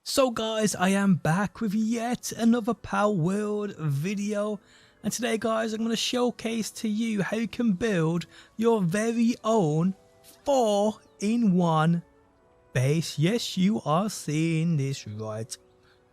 So guys, I am back with yet another Palworld video, and today guys I'm going to showcase to you how you can build your very own 4-in-1 base. Yes, you are seeing this right.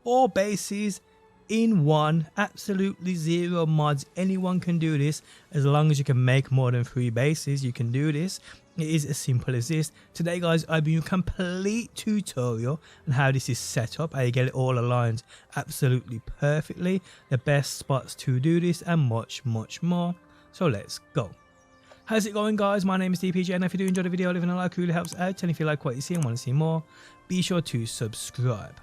4 bases in one, absolutely zero mods. Anyone can do this as long as you can make more than 3 bases. You can do this. It is as simple as this. Today guys, I'll be doing a complete tutorial on how this is set up, how you get it all aligned absolutely perfectly, the best spots to do this, and much more. So let's go. How's it going guys? My name is DPJ, and if you do enjoy the video, leaving a like really helps out, and if you like what you see and want to see more, be sure to subscribe.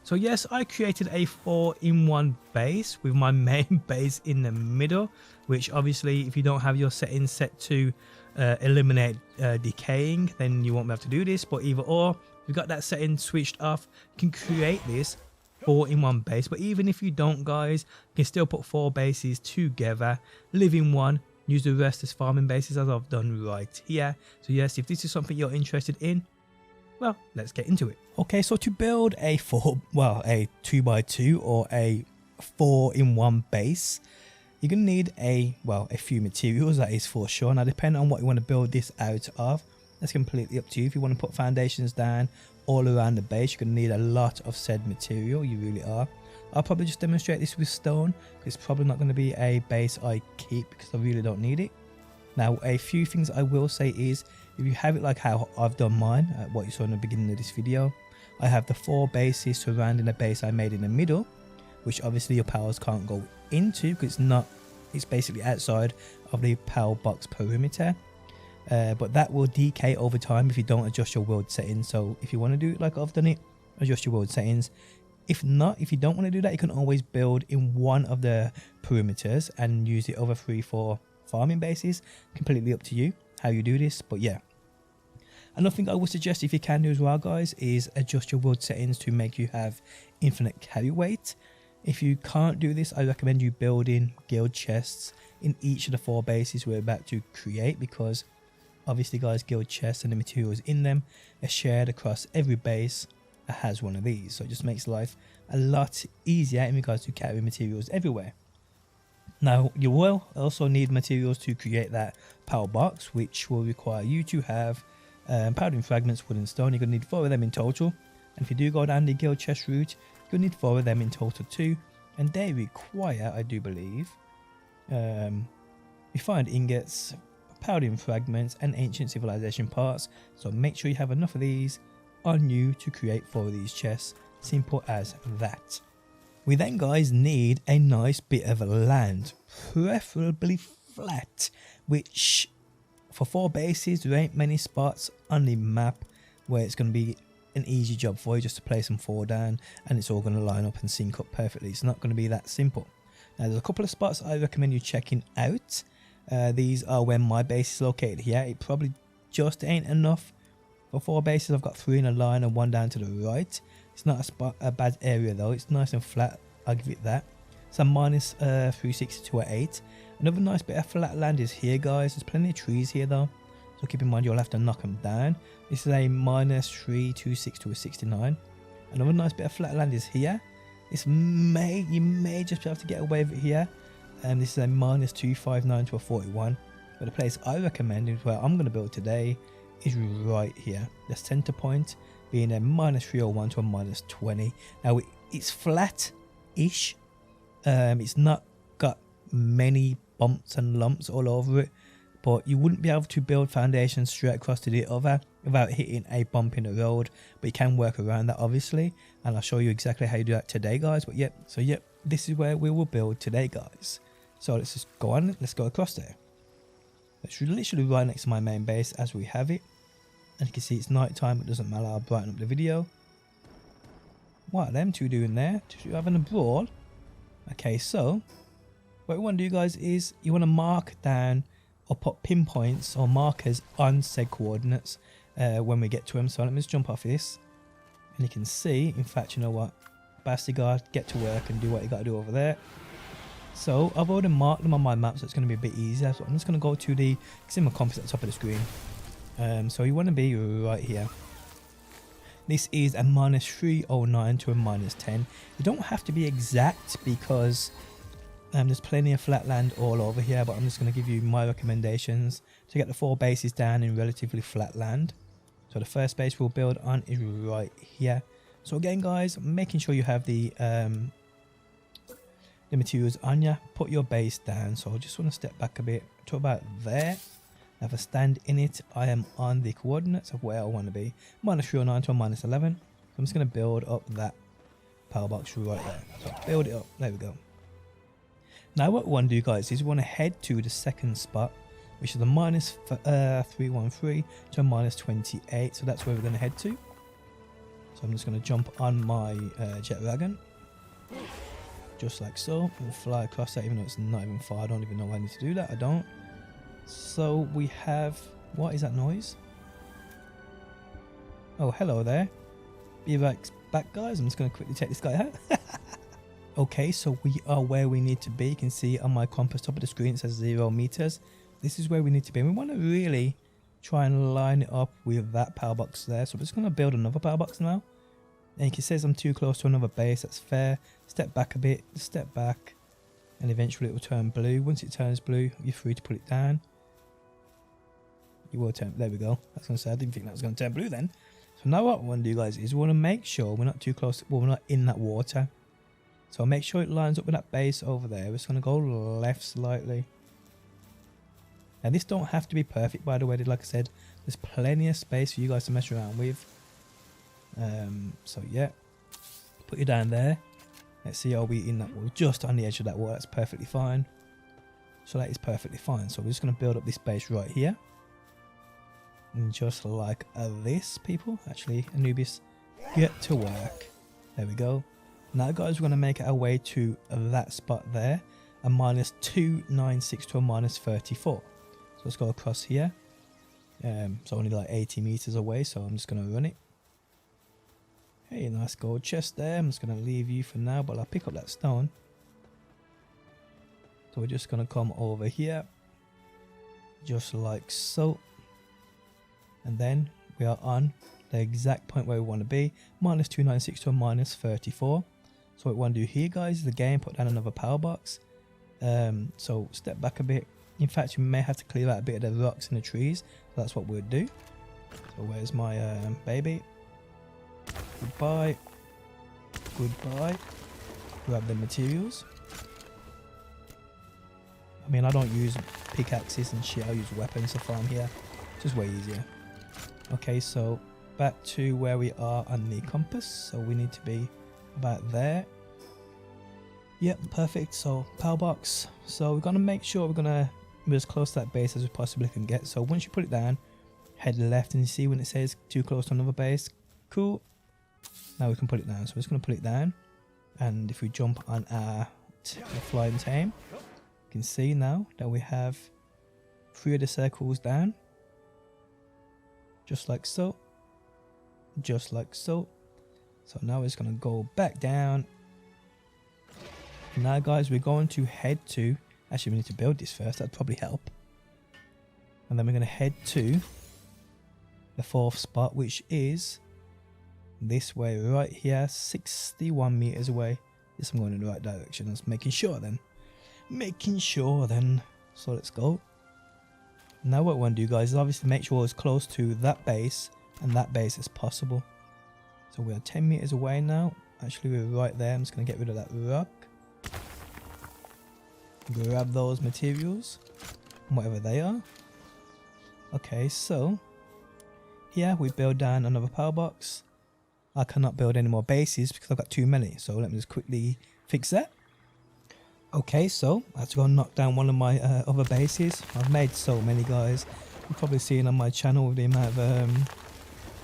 So yes, I created a 4-in-1 base with my main base in the middle, which obviously if you don't have your settings set to eliminate decaying, then you won't be able to do this. But either or, if you've got that setting switched off, you can create this 4-in-1 base. But even if you don't guys, you can still put 4 bases together, live in one, use the rest as farming bases as I've done right here. So yes, if this is something you're interested in, well, let's get into it. Okay, so to build a 2x2 or a 4-in-1 base, you're gonna need a few materials, that is for sure. Now depending on what you want to build this out of, that's completely up to you. If you want to put foundations down all around the base, you're gonna need a lot of said material, you really are. I'll probably just demonstrate this with stone, because it's probably not going to be a base I keep because I really don't need it. Now a few things I will say is, if you have it like how I've done mine, what you saw in the beginning of this video, I have the 4 bases surrounding the base I made in the middle, which obviously your powers can't go into because it's basically outside of the power box perimeter. But that will decay over time if you don't adjust your world settings. So if you want to do it like I've done it, adjust your world settings. If not, if you don't want to do that, you can always build in one of the perimeters and use the other 3 for farming bases. Completely up to you how you do this, but yeah. Another thing I would suggest, if you can do as well guys, is adjust your world settings to make you have infinite carry weight. If you can't do this, I recommend you building guild chests in each of the 4 bases we're about to create, because obviously guys, guild chests and the materials in them are shared across every base that has one of these. So it just makes life a lot easier in regards to carrying materials everywhere. Now you will also need materials to create that power box, which will require you to have powder fragments, wood and stone. You're going to need 4 of them in total, and if you do go down the guild chest route, you're going to need 4 of them in total too, and they require, I do believe, refined ingots, powder fragments and ancient civilization parts. So make sure you have enough of these on you to create 4 of these chests. Simple as that. We then guys need a nice bit of land, preferably flat, which for 4 bases there ain't many spots on the map where it's going to be an easy job for you just to place them 4 down and it's all going to line up and sync up perfectly. It's not going to be that simple. Now there's a couple of spots I recommend you checking out. These are where my base is located here. It probably just ain't enough for 4 bases. I've got 3 in a line and 1 down to the right. It's not a bad area though, it's nice and flat, I'll give it that. So minus 360 to 8. Another nice bit of flat land is here guys. There's plenty of trees here though, so keep in mind you'll have to knock them down. This is a minus 326 to a 69. Another nice bit of flat land is here. You may just be able to get away with it here. And this is a minus 259 to a 41. But the place I recommend is where I'm going to build today is right here. The center point being a minus 301 to a minus 20. Now it's flat-ish. It's not got many bumps and lumps all over it, but you wouldn't be able to build foundations straight across to the other without hitting a bump in the road. But you can work around that obviously, and I'll show you exactly how you do that today guys. But yep, this is where we will build today guys. So let's just go on, let's go across there. It's literally right next to my main base as we have it. And you can see it's night time, it doesn't matter, I'll brighten up the video. What are them two doing there? Two having a brawl? Okay, so what we want to do guys is you want to mark down or put pinpoints or markers on said coordinates when we get to them. So let me just jump off this, and you can see, in fact, you know what, Bastigard, get to work and do what you got to do over there. So I've already marked them on my map, so it's going to be a bit easier. So I'm just going to go to the, see my compass at the top of the screen. So you want to be right here. This is a -309 to a -10. You don't have to be exact because there's plenty of flat land all over here, but I'm just going to give you my recommendations to get the 4 bases down in relatively flat land. So the first base we'll build on is right here. So again guys, making sure you have the materials on you. Put your base down. So I just want to step back a bit to about there. Have a stand in it. I am on the coordinates of where I want to be. -309 to a -11. I'm just going to build up that power box right there. So build it up. There we go. Now what we want to do guys is we want to head to the second spot, which is the -313 to a -28. So that's where we're going to head to. So I'm just going to jump on my jet wagon. Just like so. We'll fly across that even though it's not even far. I don't even know why I need to do that. I don't. So we have, what is that noise? Oh, hello there. Be right back guys. I'm just going to quickly check this guy out. Okay, so we are where we need to be. You can see on my compass top of the screen it says 0 meters. This is where we need to be. We want to really try and line it up with that power box there. So we're just going to build another power box now. And it says I'm too close to another base. That's fair. Step back a bit. Step back. And eventually it will turn blue. Once it turns blue, you're free to put it down. You will turn. There we go. I was going to say I didn't think that was going to turn blue then. So now what we want to do guys is we want to make sure we're not too close. Well, we're not in that water. So make sure it lines up with that base over there. We're just going to go left slightly. Now this don't have to be perfect by the way. Like I said, there's plenty of space for you guys to mess around with. So yeah, put you down there. Let's see, are we in that wall? Just on the edge of that wall. That's perfectly fine. So that is perfectly fine. So we're just going to build up this base right here. And just like this, people. Actually, Anubis, get to work. There we go. Now guys, we're going to make our way to that spot there. A -296 to a -34. So let's go across here. It's only like 80 meters away, so I'm just going to run it. Hey, nice gold chest there. I'm just going to leave you for now, but I'll pick up that stone. So we're just going to come over here. Just like so. And then we are on the exact point where we want to be. -296 to a -34. So what we want to do here, guys, is the game, put down another power box. So step back a bit. In fact, you may have to clear out a bit of the rocks and the trees. So that's what we'll do. So where's my baby? Goodbye. Goodbye. Grab the materials. I mean, I don't use pickaxes and shit. I use weapons to farm here. Just way easier. Okay, so back to where we are on the compass. So we need to be about there. Yep, perfect. So power box. So we're gonna make sure we're as close to that base as we possibly can get. So once you put it down, head left, and you see when it says too close to another base. Cool. Now we can put it down. So we're just gonna put it down, and if we jump on our flying tame, you can see now that we have 3 of the circles down. Just like so. Just like so. So now it's going to go back down. Now guys, we're going to head to... Actually, we need to build this first. That'd probably help. And then we're going to head to the 4th spot, which is this way right here. 61 meters away. Yes, I'm going in the right direction. Just making sure then. So let's go. Now what we want to do, guys, is obviously make sure it's close to that base and that base as possible. So we are 10 meters away now. Actually, we're right there. I'm just going to get rid of that rock. Grab those materials, whatever they are. Okay, so here we build down another power box. I cannot build any more bases because I've got too many. So let me just quickly fix that. Okay, so I have to go and knock down one of my other bases. I've made so many, guys. You've probably seen on my channel the amount of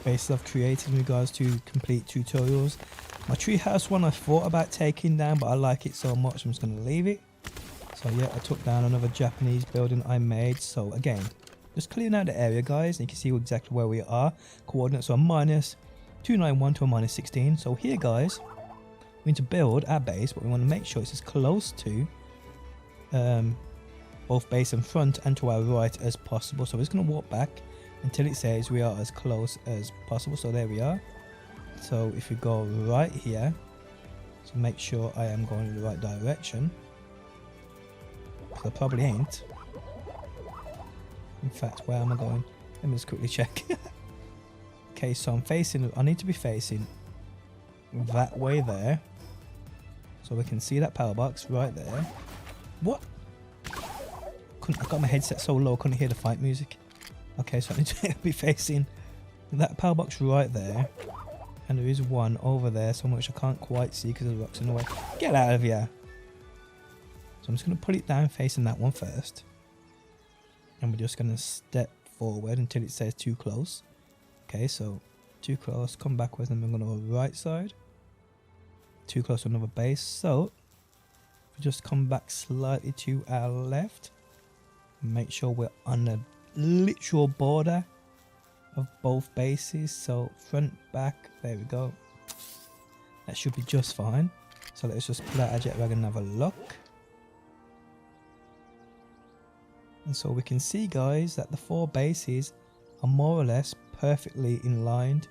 bases I've created in regards to complete tutorials. My treehouse one I thought about taking down, but I like it so much I'm just going to leave it. So yeah, I took down another Japanese building I made. So again, just clearing out the area, guys, and you can see exactly where we are. Coordinates are -291 to a -16. So here, guys, we need to build our base, but we want to make sure it's as close to both base and front and to our right as possible. So we're just going to walk back until it says we are as close as possible. So there we are. So if we go right here, so make sure I am going in the right direction. I probably ain't. In fact, where am I going? Let me just quickly check. Okay, so I'm facing, I need to be facing that way there. So we can see that power box right there. What? I got my headset so low I couldn't hear the fight music. Okay, so I need to be facing that power box right there. And there is one over there, so much I can't quite see because the rock's in the way. Get out of here. So I'm just going to put it down facing that one first. And we're just going to step forward until it says too close. Okay, so too close, come backwards, and we're going to go right side. Too close to another base. So we just come back slightly to our left. Make sure we're on the literal border of both bases. So front, back, there we go. That should be just fine. So let's just pull out our jet wagon and have a look. And so we can see, guys, that the 4 bases are more or less perfectly in line.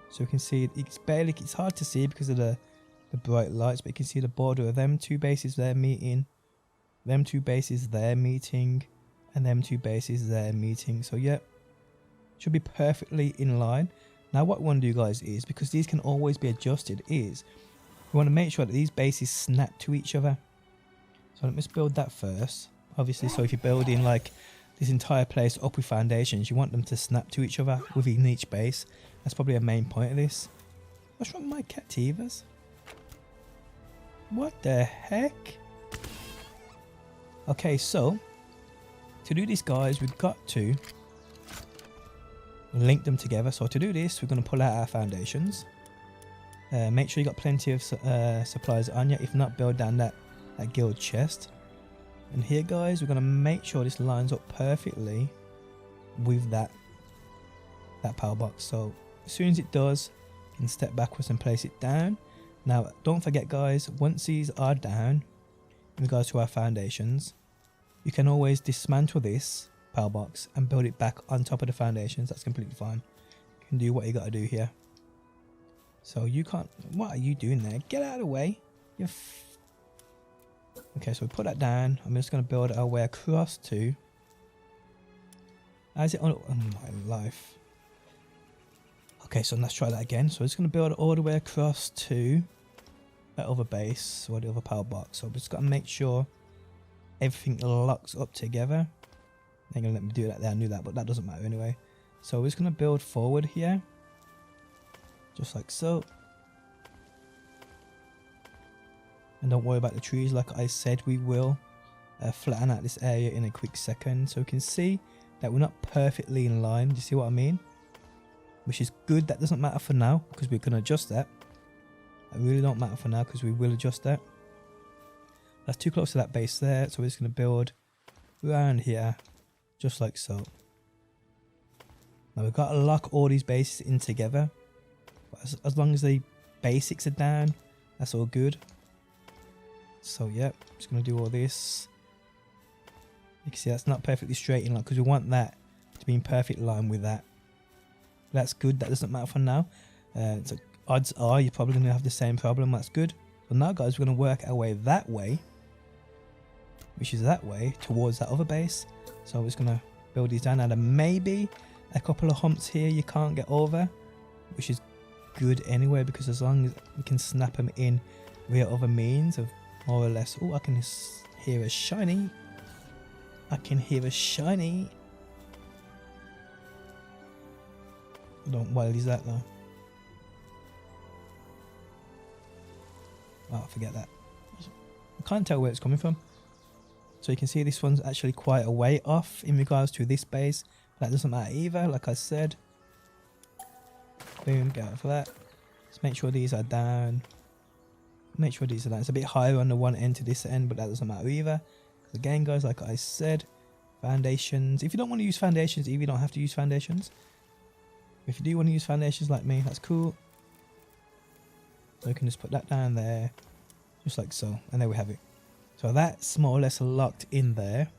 So we can see it's hard to see because of the bright lights, but you can see the border of them 2 bases there meeting, them 2 bases there meeting, and them 2 bases there meeting. So yeah, should be perfectly in line. Now what we want to do, guys, is because these can always be adjusted, is we want to make sure that these bases snap to each other. So let me just build that first. Obviously, so if you're building like this entire place up with foundations, you want them to snap to each other within each base. That's probably a main point of this. What's wrong with my Captivas? What the heck? Okay, so to do this, guys, we've got to link them together. So to do this, we're going to pull out our foundations. Make sure you got plenty of supplies on you. If not, build down that guild chest. And here, guys, we're going to make sure this lines up perfectly with that power box. So as soon as it does, you can step backwards and place it down. Now, don't forget, guys, once these are down in regards to our foundations, you can always dismantle this power box and build it back on top of the foundations. That's completely fine. You can do what you got to do here. So you can't... What are you doing there? Get out of the way. You're... Okay, so we put that down. I'm just going to build our way across to... How's it on? Oh my life. Okay, so let's try that again. So it's going to build all the way across to that other base or the other power box. So we just got to make sure everything locks up together. They're going to let me do that there. I knew that, but that doesn't matter anyway. So we're just going to build forward here. Just like so. And don't worry about the trees, like I said, we will flatten out this area in a quick second. So we can see that we're not perfectly in line. Do you see what I mean? Which is good. That doesn't matter for now because we can adjust that. That really don't matter for now because we will adjust that. That's too close to that base there. So we're just going to build around here just like so. Now we've got to lock all these bases in together. But as long as the basics are down, that's all good. So yeah, just going to do all this. You can see that's not perfectly straight in line because we want that to be in perfect line with that. That's good. That doesn't matter for now. So odds are you're probably going to have the same problem. That's good. So now, guys, we're going to work our way that way, which is that way towards that other base. So we're just going to build these down. Now there may be a couple of humps here you can't get over, which is good anyway because as long as we can snap them in via other means of more or less. Oh, I can hear a shiny. I can hear a shiny. Don't wild is that though. Oh, forget that. I can't tell where it's coming from. So you can see this one's actually quite a way off in regards to this base. That doesn't matter either, like I said. Boom, get out for that. Let's make sure these are down. Make sure these are down. It's a bit higher on the one end to this end, but that doesn't matter either. Again, guys, like I said, foundations. If you don't want to use foundations, you don't have to use foundations. If you do want to use foundations like me, that's cool. So you can just put that down there, just like so, and there we have it. So that's more or less locked in there.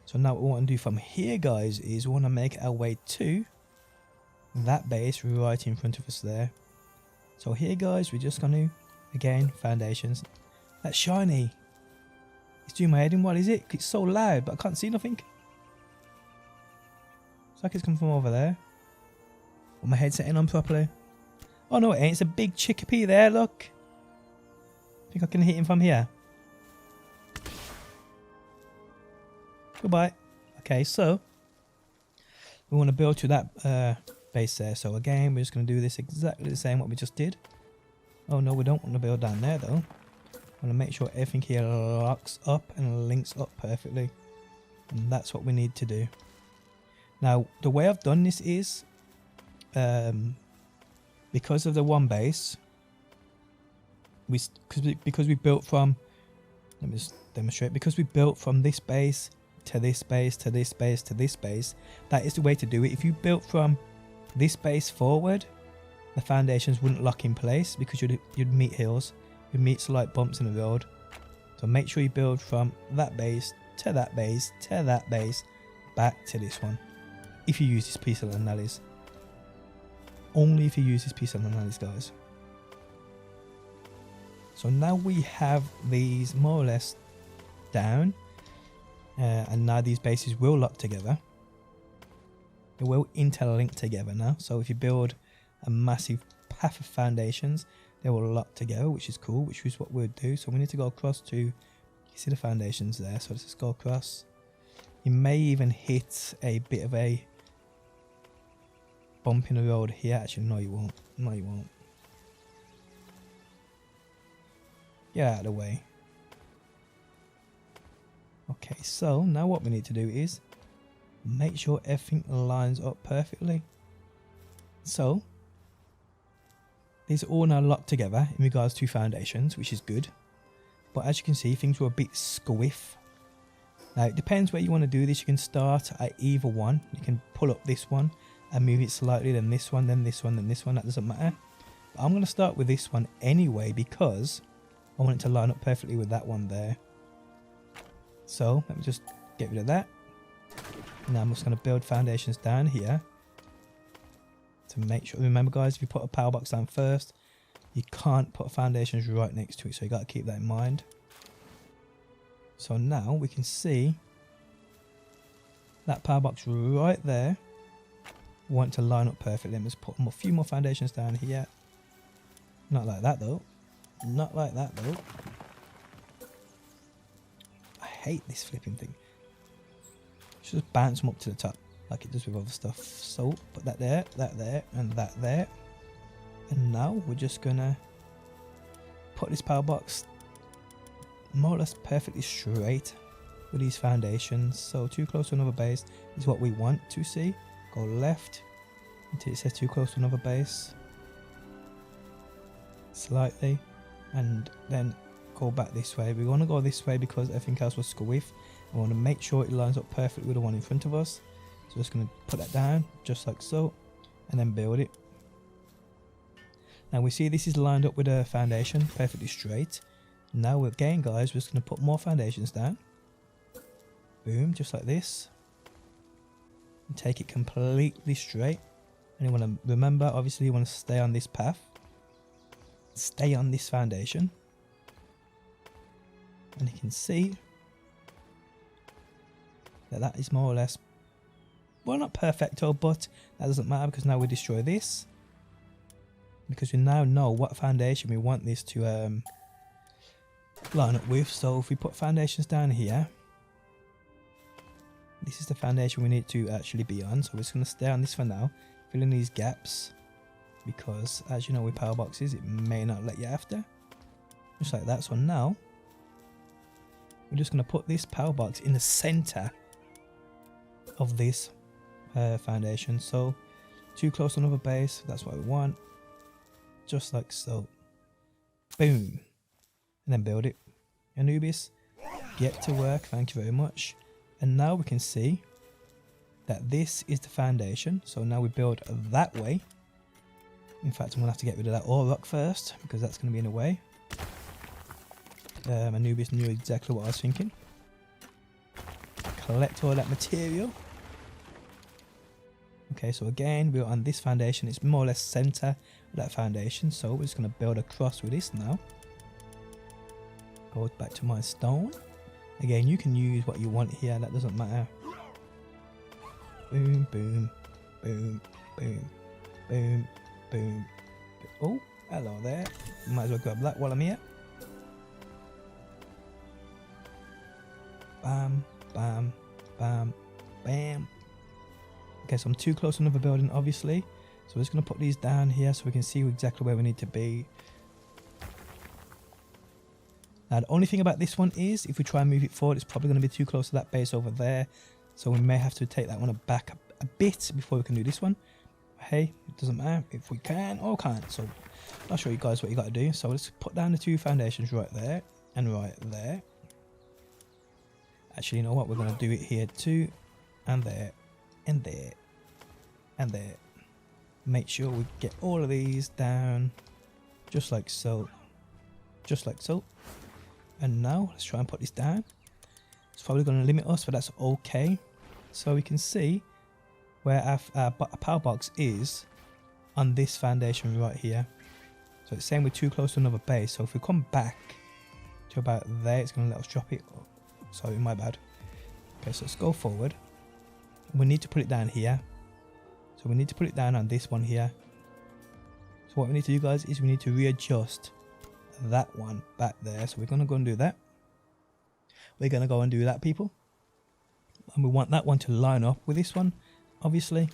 So now what we want to do from here, guys, is we want to make our way to that base right in front of us there. So here guys, we're just going to, again, foundations. That's shiny. It's doing my head in. What is it? It's so loud, but I can't see nothing. It's like it's coming from over there. With my head setting on properly. Oh no, it ain't. It's a big chickpea there, look. Think I can hit him from here? Goodbye. Okay, so we want to build to that base there. So again, we're just going to do this exactly the same what we just did. Oh no, we don't want to build down there though. I want to make sure everything here locks up and links up perfectly. And that's what we need to do. Now, the way I've done this is, because of the one base, because we built from, let me just demonstrate, because we built from this base to this base to this base to this base, that is the way to do it. If you built from this base forward, the foundations wouldn't lock in place because you'd meet hills, you'd meet slight bumps in the road. So make sure you build from that base to that base to that base back to this one. If you use this piece of land, that is. Only if you use this piece of land, guys. So now we have these more or less down, and now these bases will lock together. They will interlink together now. So if you build a massive path of foundations, they will lock together, which is cool, which is what we'll do. So we need to go across to, you see the foundations there, so let's just go across. You may even hit a bit of a bump in the road here. Actually, no you won't. No you won't. Get out of the way. Okay, so now what we need to do is make sure everything lines up perfectly. So these are all now locked together in regards to foundations, which is good. But as you can see, things were a bit squiff. Now it depends where you want to do this. You can start at either one. You can pull up this one and move it slightly, then this one, then this one, then this one. That doesn't matter. But I'm going to start with this one anyway because I want it to line up perfectly with that one there. So let me just get rid of that. Now I'm just going to build foundations down here to make sure. Remember guys, if you put a power box down first, you can't put foundations right next to it, so you got to keep that in mind. So now we can see that power box right there. We want to line up perfectly. Let me just put a few more foundations down here. Not like that though. Not like that though. I hate this flipping thing. Just bounce them up to the top like it does with other stuff. So put that there, and that there. And now we're just gonna put this power box more or less perfectly straight with these foundations. So too close to another base is what we want to see. Go left until it says too close to another base. Slightly. And then go back this way. We want to go this way because everything else was squiff. I want to make sure it lines up perfectly with the one in front of us. So just going to put that down just like so and then build it. Now we see this is lined up with a foundation perfectly straight. Now again guys, we're just going to put more foundations down. Boom, just like this. And take it completely straight. And you want to remember, obviously you want to stay on this path. Stay on this foundation. And you can see that that is more or less, well, not perfecto, but that doesn't matter because now we destroy this. Because we now know what foundation we want this to line up with. So if we put foundations down here, this is the foundation we need to actually be on. So we're just going to stay on this for now, fill in these gaps, because as you know with power boxes it may not let you after. Just like that. So now we're just going to put this power box in the center of this foundation. So too close to another base, that's what we want. Just like so. Boom. And then build it. Anubis, get to work. Thank you very much. And now we can see that this is the foundation. So now we build that way. In fact, I'm going to have to get rid of that ore rock first because that's going to be in the way. Anubis knew exactly what I was thinking. Collect all that material. Okay, so again, we're on this foundation. It's more or less center of that foundation. So we're just going to build across with this now. Goes back to my stone. Again, you can use what you want here. That doesn't matter. Boom, boom, boom, boom, boom, boom. Oh, hello there. Might as well grab that while I'm here. Bam, bam, bam, bam. Okay, so I'm too close to another building, obviously. So we're just going to put these down here so we can see exactly where we need to be. Now, the only thing about this one is, if we try and move it forward, it's probably going to be too close to that base over there. So we may have to take that one back a bit before we can do this one. Hey, it doesn't matter if we can or can't. So I'll show you guys what you got to do. So let's put down the two foundations right there and right there. Actually, you know what? We're going to do it here too. And there. And there. And there. Make sure we get all of these down. Just like so. Just like so. And now, let's try and put this down. It's probably going to limit us, but that's okay. So we can see where our power box is on this foundation right here. So it's saying we're too close to another base. So if we come back to about there, it's going to let us drop it. Oh, sorry, my bad. Okay, so let's go forward. We need to put it down here. So we need to put it down on this one here. So what we need to do, guys, is we need to readjust that one back there. So we're going to go and do that. We're going to go and do that, people. And we want that one to line up with this one, obviously.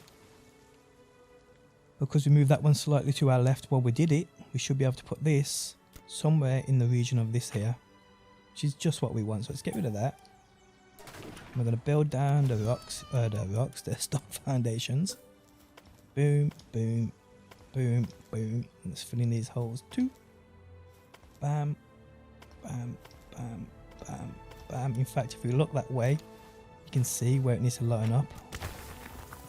Because we moved that one slightly to our left while we did it, we should be able to put this somewhere in the region of this here, which is just what we want. So let's get rid of that. And we're going to build down the stone foundations. Boom, boom, boom, boom. Let's fill in these holes too. Bam, bam, bam, bam, bam. In fact, if we look that way, you can see where it needs to line up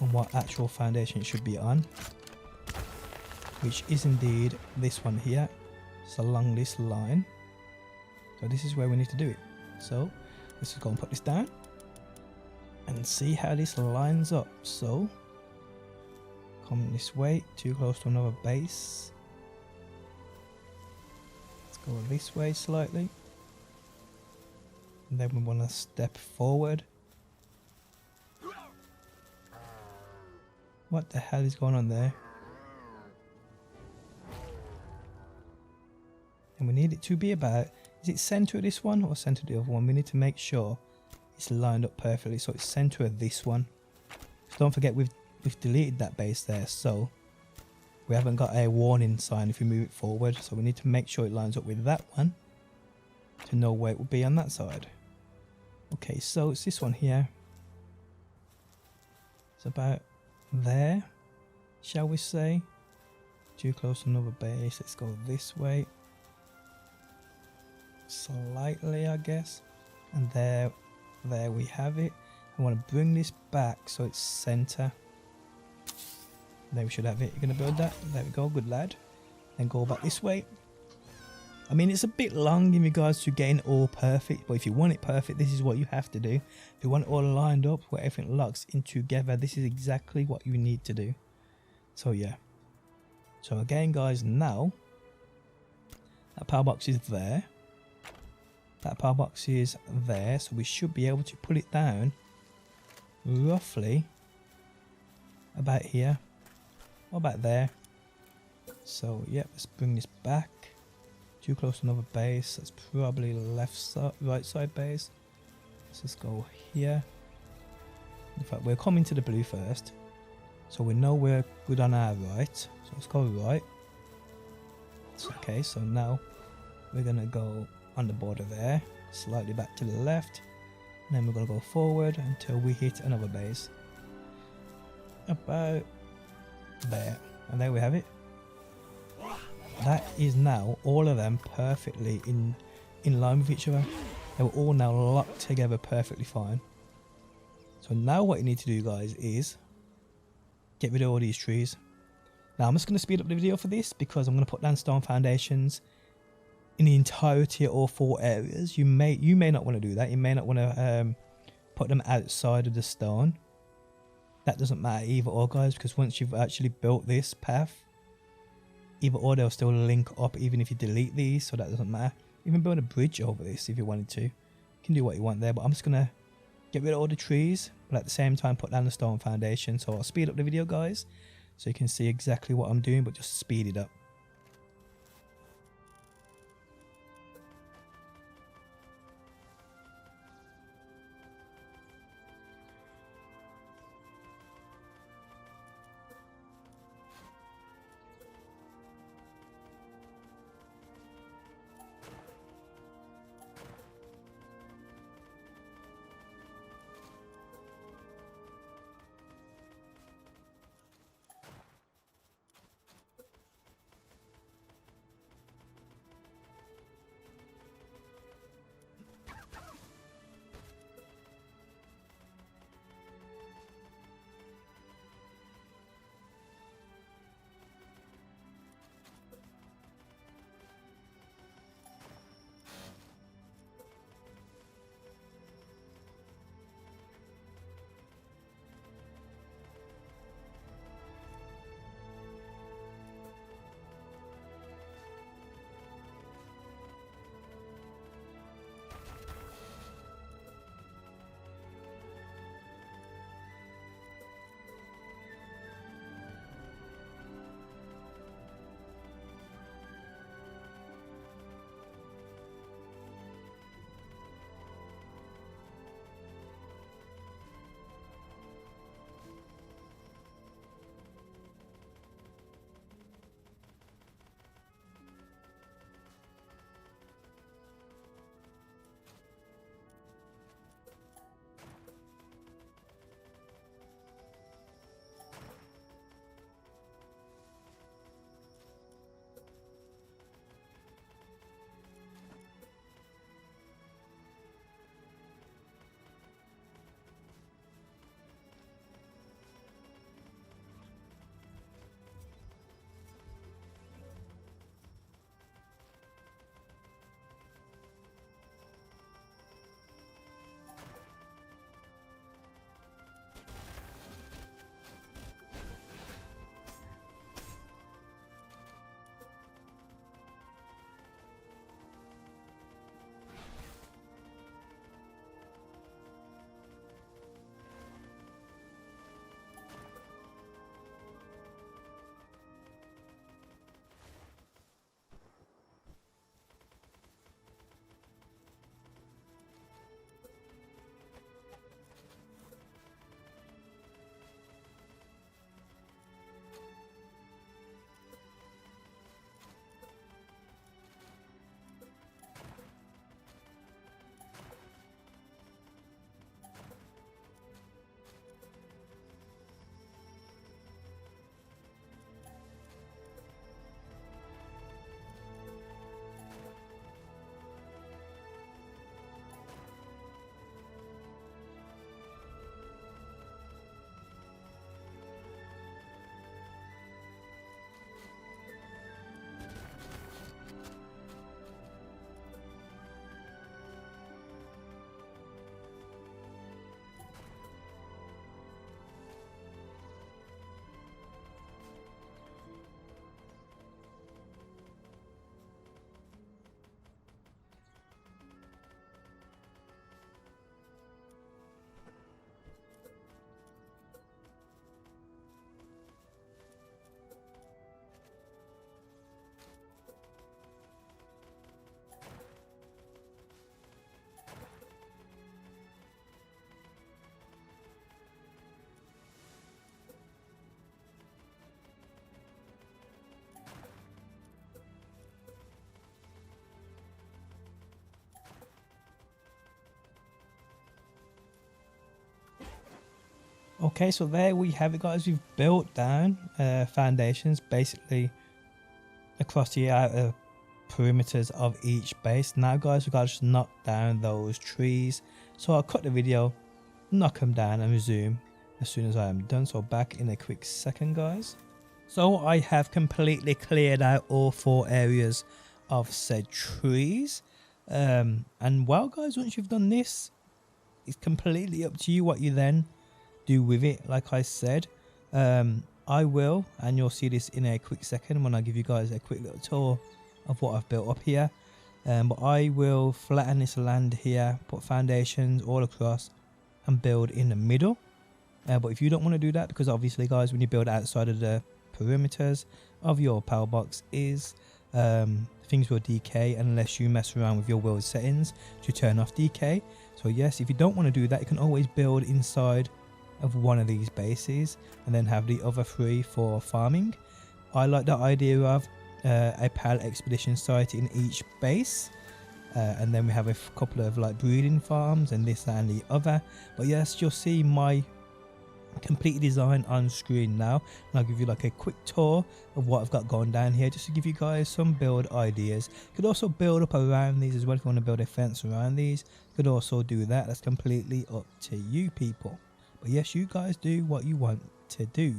and what actual foundation it should be on, which is indeed this one here. It's along this line. So this is where we need to do it. So let's just go and put this down and see how this lines up. So come this way, too close to another base. Let's go this way slightly. And then we want to step forward. What the hell is going on there? And we need it to be about, is it center of this one or center of the other one? We need to make sure it's lined up perfectly. So it's center of this one. So don't forget we've deleted that base there. So we haven't got a warning sign if we move it forward. So we need to make sure it lines up with that one to know where it will be on that side. Okay, so it's this one here. It's about there, shall we say. Too close to another base. Let's go this way. Slightly, I guess. And there we have it. I want to bring this back so it's center. There we should have it. You're going to build that. There we go, good lad. Then go back this way. I mean, it's a bit long in regards to getting all perfect, but if you want it perfect, this is what you have to do. If you want it all lined up where everything locks in together, this is exactly what you need to do. So yeah. So again, guys, now that power box is there. That power box is there, so we should be able to put it down roughly about here or about there. So yeah, let's bring this back. Too close to another base. That's probably left side, right side base. Let's just go here. In fact, we're coming to the blue first, so we know we're good on our right. So let's go right. It's okay. So now we're gonna go on the border there, slightly back to the left, and then we're gonna go forward until we hit another base. About there, and there we have it. That is now all of them perfectly in line with each other. They were all now locked together perfectly fine. So now what you need to do, guys, is get rid of all these trees. Now I'm just going to speed up the video for this because I'm going to put down stone foundations in the entirety of all 4 areas. You may not want to do that. You may not want to put them outside of the stone. that doesn't matter either or, guys, because once you've actually built this path, either or they'll still link up even if you delete these, so that doesn't matter. Even build a bridge over this if you wanted to. You can do what you want there, but I'm just gonna get rid of all the trees, but at the same time put down the stone foundation. So I'll speed up the video, guys, so you can see exactly what I'm doing, but just speed it up. Okay, so there we have it, guys. We've built down foundations basically across the outer perimeters of each base. Now, guys, we've got to just knock down those trees. So I'll cut the video, knock them down, and resume as soon as I am done. So back in a quick second, guys. So I have completely cleared out all 4 areas of said trees. And well, guys, once you've done this, it's completely up to you what you then do with it. Like I said, I will, and you'll see this in a quick second when I give you guys a quick little tour of what I've built up here. But I will flatten this land here, put foundations all across and build in the middle. But if you don't want to do that, because obviously guys, when you build outside of the perimeters of your power box things will decay unless you mess around with your world settings to turn off decay. So yes, if you don't want to do that, you can always build inside of one of these bases and then have the other 3 for farming. I like the idea of a PAL expedition site in each base, and then we have a couple of like breeding farms and this and the other. But yes, you'll see my complete design on screen now, and I'll give you like a quick tour of what I've got going down here just to give you guys some build ideas. You could also build up around these as well. If you want to build a fence around these, you could also do that. That's completely up to you people, but yes, you guys do what you want to do.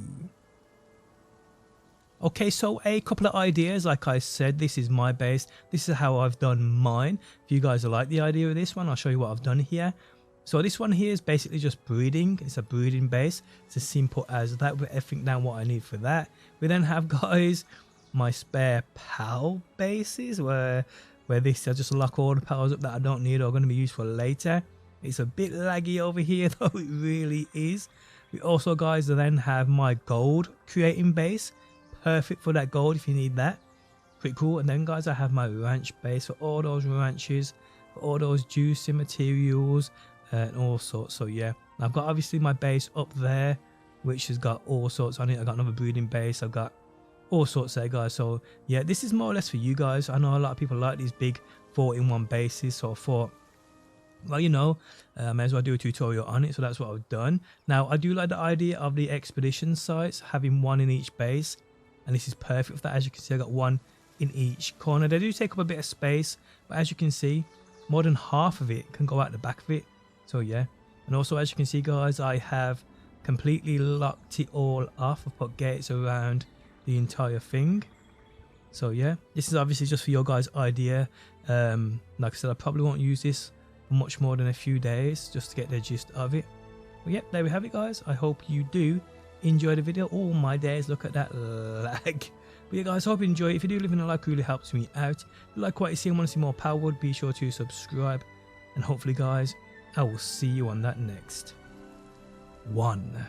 Okay, so a couple of ideas. Like I said, this is my base. This is how I've done mine. If you guys like the idea of this one, I'll show you what I've done here. So this one here is basically just breeding. It's a breeding base. It's as simple as that, with everything down what I need for that. We then have, guys, my spare PAL bases where this, I just lock all the powers up that I don't need or are going to be used for later. It's a bit laggy over here though, it really is. We also, guys, then have my gold creating base. Perfect for that gold if you need that. Pretty cool. And then, guys, I have my ranch base for all those ranches, for all those juicy materials and all sorts. So yeah, I've got obviously my base up there which has got all sorts on it. I've got another breeding base, I've got all sorts there, guys. So yeah, this is more or less for you guys. I know a lot of people like these big 4-in-1 bases, so I thought, well, you know, I may as well do a tutorial on it. So that's what I've done. Now I do like the idea of the expedition sites having one in each base, and this is perfect for that. As you can see, I got one in each corner. They do take up a bit of space, but as you can see, more than half of it can go out the back of it. So yeah, and also as you can see, guys, I have completely locked it all off. I've put gates around the entire thing. So yeah, this is obviously just for your guys' idea. Like I said, I probably won't use this for much more than a few days just to get the gist of it. But yeah, there we have it, guys. I hope you do enjoy the video. Oh my days, look at that lag. But yeah, guys, I hope you enjoy it. If you do, leaving a like really helps me out. If you like what you see and want to see more Palworld, be sure to subscribe. And hopefully, guys, I will see you on that next one.